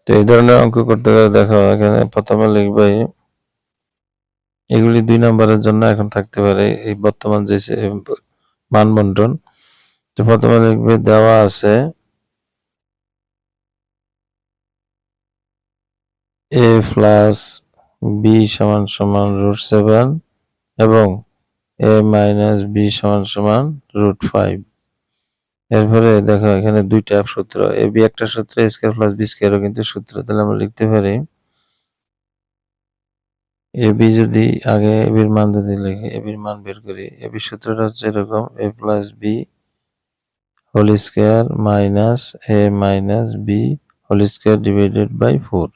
তো এই ধরনের অঙ্ক করতে গেলে দেখো এখানে প্রথমে লিখবে এগুলি 2 নম্বরের জন্য এখন থাকতে পারে এই বর্তমান যে মান বন্টন। তো প্রথমে লিখবে দেওয়া আছে a প্লাস b সমান সমান √7 এবং a মাইনাস b সমান সমান √5। এরপরে দেখো এখানে দুইটা সূত্র, a b একটা সূত্র, a স্কয়ার প্লাস b স্কয়ারও কিন্তু সূত্র। তাহলে আমরা লিখতে পারি a b যদি আগে a b এর মান যদি লিখি, a b এর মান বের করি, a b সূত্রটা হচ্ছে এরকম a plus b whole square minus a minus b whole square divided by 4।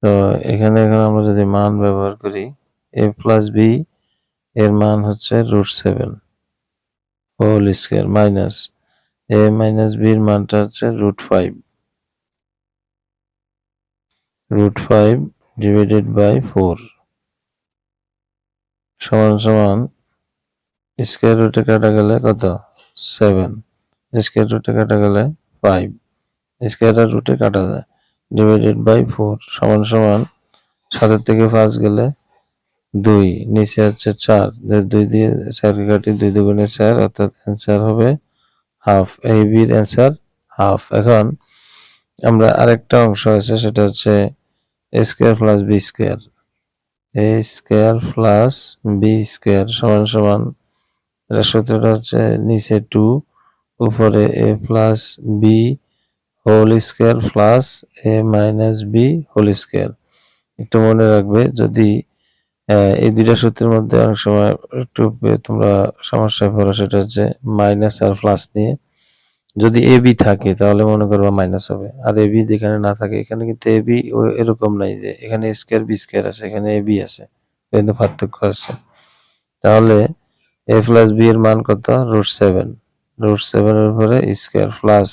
তো এখানে এখন আমরা যদি মান ব্যবহার করি a প্লাস b এর মান হচ্ছে √7 whole square minus a minus b এর মানটা হচ্ছে √5 ডিভাইডেড বাই 4 সমান সমান স্কয়ার রুটে কাটা গেলে কত 7, স্কয়ার রুটে কাটা গেলে 5, স্কয়ার রুটে কাটা যায় ডিভাইডেড বাই 4 সমান সমান 7 থেকে 5 গেলে 2, নিচে হচ্ছে 4, 2 দিয়ে 4 কাটি 2 দুগুণে 4, অর্থাৎ অ্যান্সার হবে হাফ। এই বির অ্যান্সার হাফ। এখন আমরা আরেকটা অংশ আছে, সেটা হচ্ছে a square plus b square, a square plus b square সমান সমান, এটা সূত্রটা হচ্ছে নিচে 2 উপরে a plus b whole square plus a minus b whole square. একটু মনে রাখবে, যদি এই দুইটা সূত্রের মধ্যে অনেক সময় একটু তোমরা সমস্যায় পড়ো, সেটা হচ্ছে মাইনাস আর প্লাস নিয়ে। যদি এ বি থাকে তাহলে মনে করবা মাইনাস হবে, আর এ বি যেখানে না থাকে, এখানে কিন্তু এ বি এরকম নাই যে এখানে স্কয়ার বি স্কয়ার আছে, এখানে এ বি আছে, কিন্তু পার্থক্য আছে। তাহলে a প্লাস b এর মান কত √7, √7 এর উপরে স্কয়ার প্লাস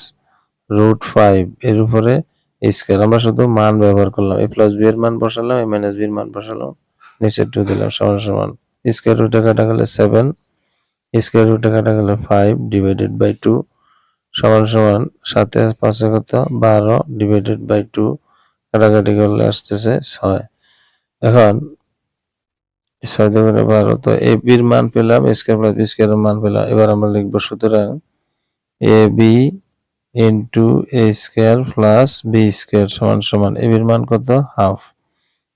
√5 এর উপরে স্কয়ার। আমরা শুধু মান ব্যবহার করলাম, a প্লাস b এর মান বসালাম, a মাইনাস b এর মান বসালাম, নিচে 2 দিলাম সমান সমান স্কয়ার রুটে কাটা গেলে 7, স্কয়ার রুটে কাটা গেলে 5 ডিভাইডেড বাই 2 সমান সমান 7 এর 5 এ কত 12 ডিভাইডেড বাই 2 কাটাকাটি করলে আসতেছে 6। এখন 6 দুগুণে 12, তো এ বির মান পেলাম, স্কয়ার প্লাস বি স্কয়ার এর মান পেলাম। এবার আমরা লিখব সুতরাং A B into a square plus B square সমান সমান এ বির মান কত হাফ,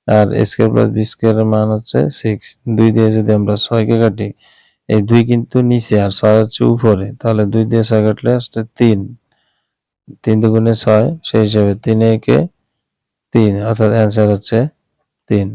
আর এ স্কয়ার প্লাস বি স্কয়ার এর মান হচ্ছে 6। 2 দিয়ে যদি আমরা 6 কে কাটি, এই 2 কিন্তু নিচে আর 6 হচ্ছে উপরে, তাহলে 2 দিয়ে 6 কাটলে আসছে 3, 3 দুগুণে 6, সেই হিসাবে 3 একে 3, অর্থাৎ অ্যান্সার হচ্ছে 3।